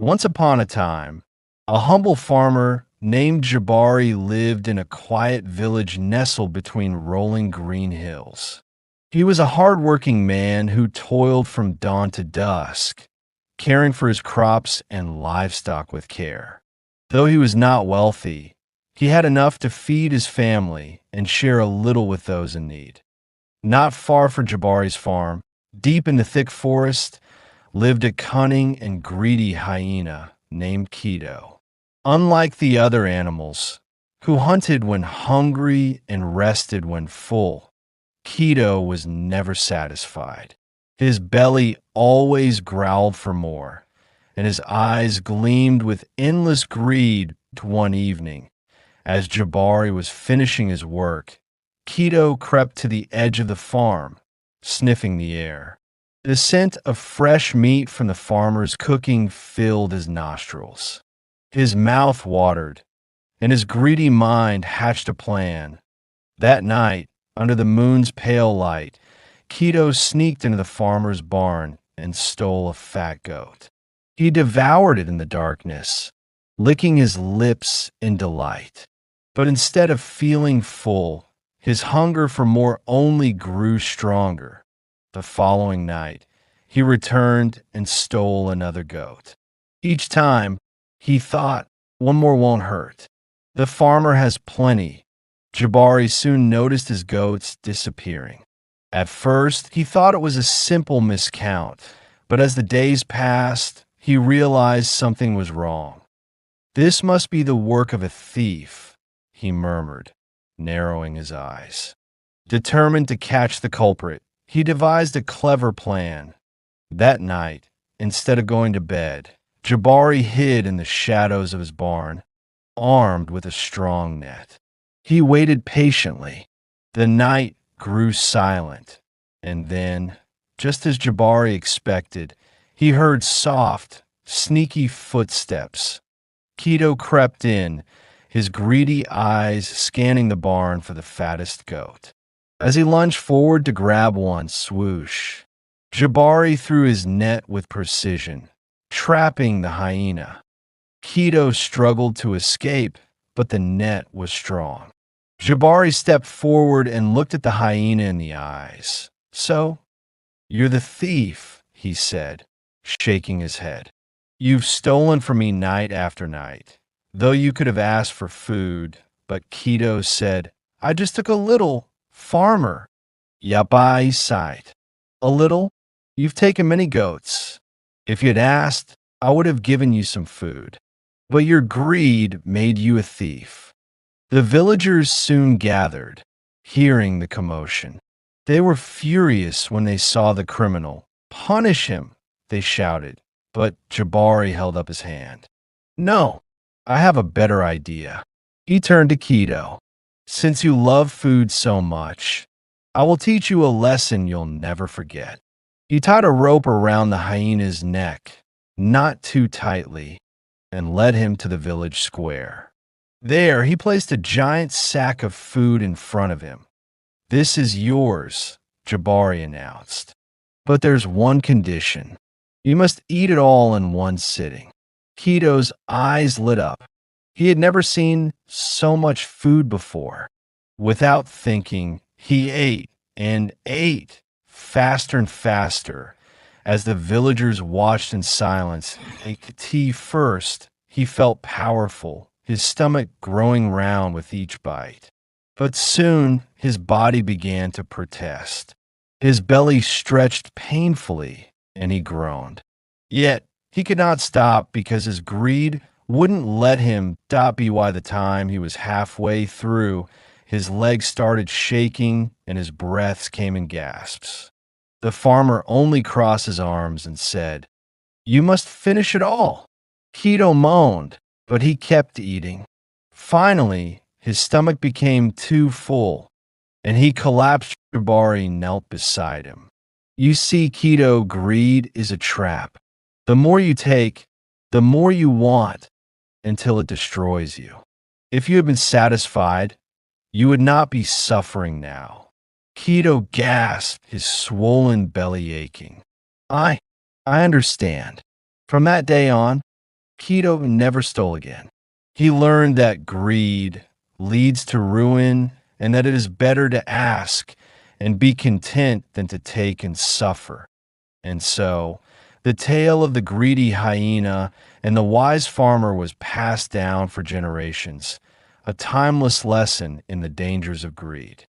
Once upon a time, a humble farmer named Jabari lived in a quiet village nestled between rolling green hills. He was a hard-working man who toiled from dawn to dusk, caring for his crops and livestock with care. Though he was not wealthy, he had enough to feed his family and share a little with those in need. Not far from Jabari's farm, deep in the thick forest, lived a cunning and greedy hyena named Keto. Unlike the other animals, who hunted when hungry and rested when full, Keto was never satisfied. His belly always growled for more, and his eyes gleamed with endless greed. One evening, as Jabari was finishing his work, Keto crept to the edge of the farm, sniffing the air. The scent of fresh meat from the farmer's cooking filled his nostrils. His mouth watered, and his greedy mind hatched a plan. That night, under the moon's pale light, Keto sneaked into the farmer's barn and stole a fat goat. He devoured it in the darkness, licking his lips in delight. But instead of feeling full, his hunger for more only grew stronger. The following night, he returned and stole another goat. Each time, he thought, one more won't hurt. The farmer has plenty. Jabari soon noticed his goats disappearing. At first, he thought it was a simple miscount, but as the days passed, he realized something was wrong. "This must be the work of a thief," he murmured, narrowing his eyes. Determined to catch the culprit, he devised a clever plan. That night, instead of going to bed, Jabari hid in the shadows of his barn, armed with a strong net. He waited patiently. The night grew silent, and then, just as Jabari expected, he heard soft, sneaky footsteps. Keto crept in, his greedy eyes scanning the barn for the fattest goat. As he lunged forward to grab one, swoosh, Jabari threw his net with precision, trapping the hyena. Keto struggled to escape, but the net was strong. Jabari stepped forward and looked at the hyena in the eyes. "So, you're the thief," he said, shaking his head. "You've stolen from me night after night, though you could have asked for food." But Keto said, "I just took a little, farmer." Yabai sighed. "A little? You've taken many goats. If you'd asked, I would have given you some food. But your greed made you a thief." The villagers soon gathered, hearing the commotion. They were furious when they saw the criminal. "Punish him," they shouted, but Jabari held up his hand. "No, I have a better idea." He turned to Keto. "Since you love food so much, I will teach you a lesson you'll never forget." He tied a rope around the hyena's neck, not too tightly, and led him to the village square. There, he placed a giant sack of food in front of him. "This is yours," Jabari announced. "But there's one condition. You must eat it all in one sitting." Keto's eyes lit up. He had never seen so much food before. Without thinking, he ate and ate, faster and faster. As the villagers watched in silence, take tea first, he felt powerful, his stomach growing round with each bite. But soon his body began to protest. His belly stretched painfully, and he groaned. Yet he could not stop because his greed wouldn't let him stop. By the time he was halfway through, his legs started shaking and his breaths came in gasps. The farmer only crossed his arms and said, "You must finish it all." Keto moaned, but he kept eating. Finally, his stomach became too full, and he collapsed. Jabari knelt beside him. "You see, Keto, greed is a trap. The more you take, the more you want, until it destroys you. If you had been satisfied, you would not be suffering now." Keto gasped, his swollen belly aching. I understand." From that day on, Keto never stole again. He learned that greed leads to ruin and that it is better to ask and be content than to take and suffer. And so, the tale of the greedy hyena and the wise farmer was passed down for generations, a timeless lesson in the dangers of greed.